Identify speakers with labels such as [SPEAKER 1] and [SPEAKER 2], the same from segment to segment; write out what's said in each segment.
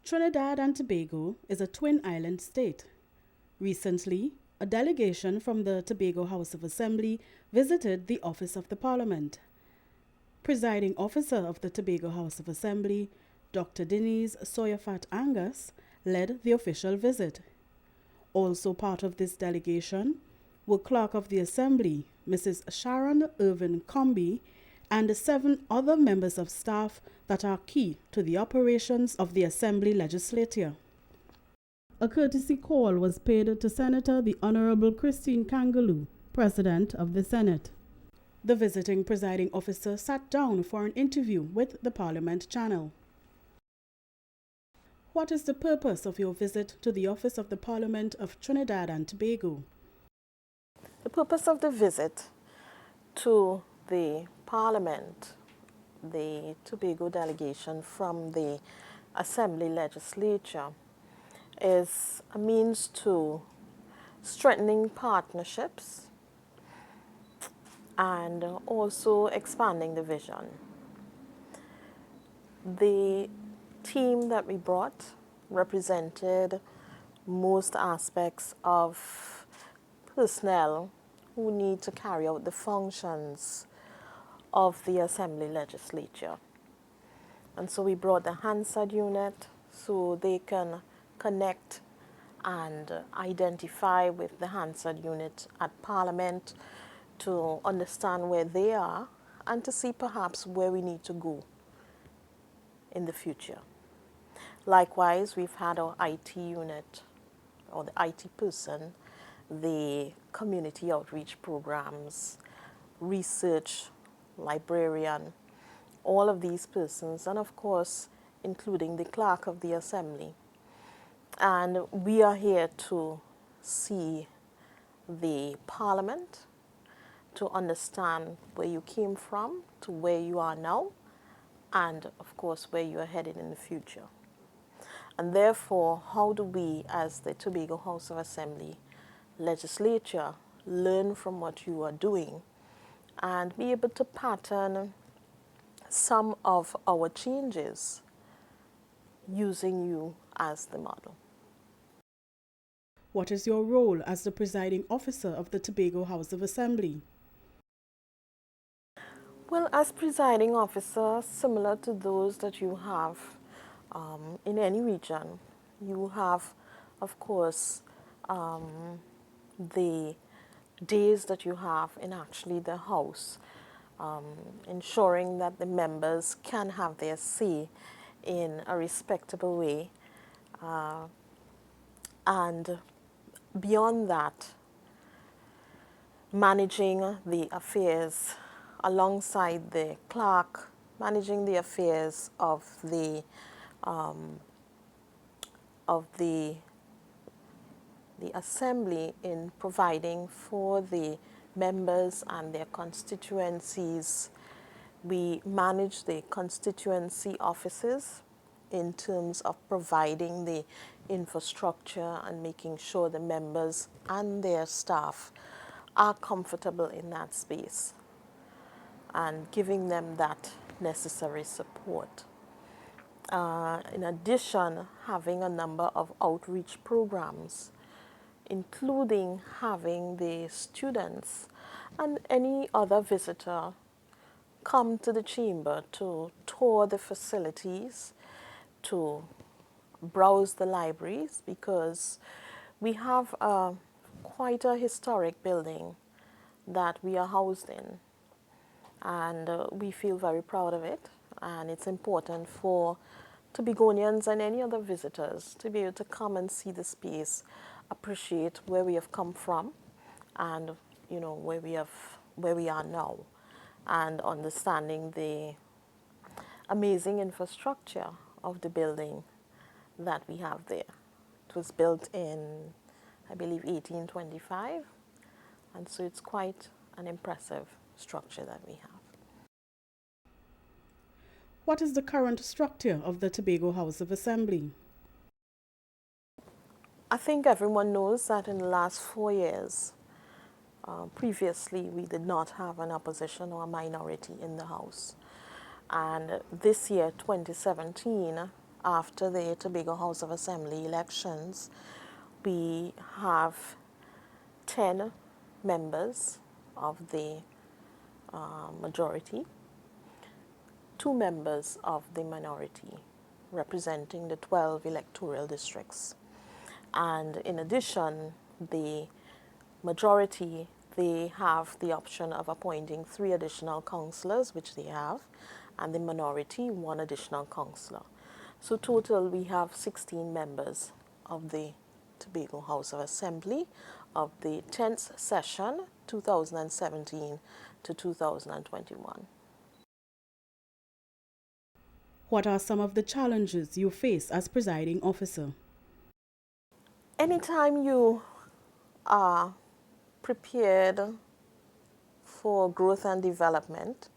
[SPEAKER 1] Trinidad and Tobago is a twin island state. Recently, a delegation from the Tobago House of Assembly visited the office of the Parliament. Presiding Officer of the Tobago House of Assembly, Dr. Denise Tsoiafatt-Angus, led the official visit. Also part of this delegation were Clerk of the Assembly, Mrs. Sharon Irvin Comby, and 7 other members of staff that are key to the operations of the Assembly Legislature. A courtesy call was paid to Senator the Honourable Christine Kangaloo, President of the Senate. The visiting presiding officer sat down for an interview with the Parliament channel. What is the purpose of your visit to the office of the Parliament of Trinidad and Tobago?
[SPEAKER 2] The purpose of the visit to the Parliament, the Tobago delegation from the Assembly Legislature, is a means to strengthening partnerships and also expanding the vision. The team that we brought represented most aspects of personnel who need to carry out the functions of the Assembly Legislature. And so we brought the Hansard unit so they can connect and identify with the Hansard unit at Parliament to understand where they are and to see perhaps where we need to go in the future. Likewise, we've had our IT unit, or the IT person, the community outreach programs, research, librarian, all of these persons, and of course, including the Clerk of the Assembly. And we are here to see the Parliament, to understand where you came from, to where you are now, and of course, where you are headed in the future. And therefore, how do we, as the Tobago House of Assembly Legislature, learn from what you are doing and be able to pattern some of our changes using you as the model.
[SPEAKER 1] What is your role as the presiding officer of the Tobago House of Assembly?
[SPEAKER 2] Well, as presiding officer, similar to those that you have in any region, you have, of course, the days that you have in actually the House, ensuring that the members can have their say in a respectable way. And beyond that, managing the affairs alongside the clerk, managing the affairs of the assembly in providing for the members and their constituencies. We manage the constituency offices in terms of providing the infrastructure and making sure the members and their staff are comfortable in that space and giving them that necessary support. In addition, having a number of outreach programs, including having the students and any other visitor come to the chamber to tour the facilities, to browse the libraries, because we have quite a historic building that we are housed in, and we feel very proud of it, and it's important for Tobagonians and any other visitors to be able to come and see the space, appreciate where we have come from, and where we are now, and understanding the amazing infrastructure of the building that we have there. It was built in, I believe, 1825, and so it's quite an impressive structure that we have.
[SPEAKER 1] What is the current structure of the Tobago House of Assembly?
[SPEAKER 2] I think everyone knows that in the last 4 years, previously we did not have an opposition or a minority in the House. And this year, 2017, after the Tobago House of Assembly elections, we have 10 members of the majority, 2 members of the minority, representing the 12 electoral districts. And in addition, the majority, they have the option of appointing 3 additional councillors, which they have, and the minority, 1 additional councillor. So total, we have 16 members of the Tobago House of Assembly of the 10th session, 2017 to 2021.
[SPEAKER 1] What are some of the challenges you face as presiding officer?
[SPEAKER 2] Anytime you are prepared for growth and development,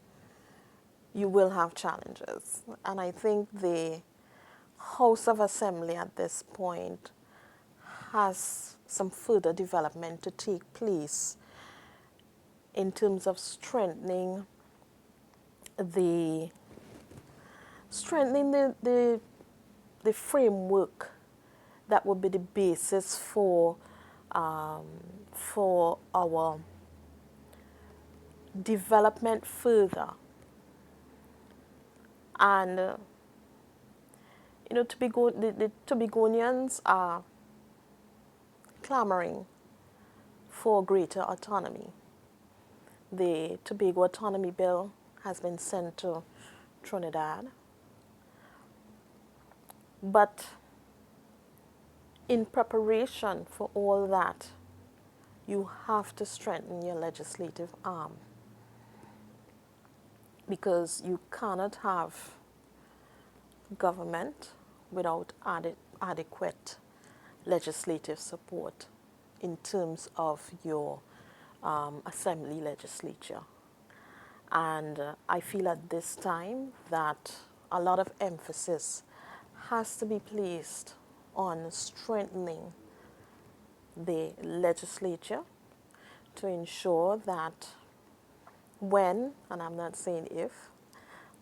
[SPEAKER 2] you will have challenges. And I think the House of Assembly at this point has some further development to take place in terms of strengthening the framework that would be the basis for our development further. And the Tobagonians are clamoring for greater autonomy. The Tobago Autonomy Bill has been sent to Trinidad. But in preparation for all that, you have to strengthen your legislative arm, because you cannot have government without adequate legislative support in terms of your Assembly Legislature. And I feel at this time that a lot of emphasis has to be placed on strengthening the legislature to ensure that when, and I'm not saying if,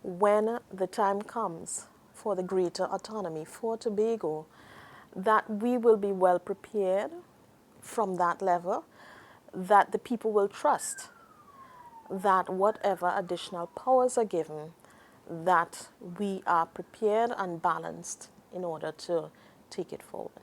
[SPEAKER 2] when the time comes for the greater autonomy for Tobago, that we will be well prepared from that level, that the people will trust that whatever additional powers are given, that we are prepared and balanced in order to take it forward.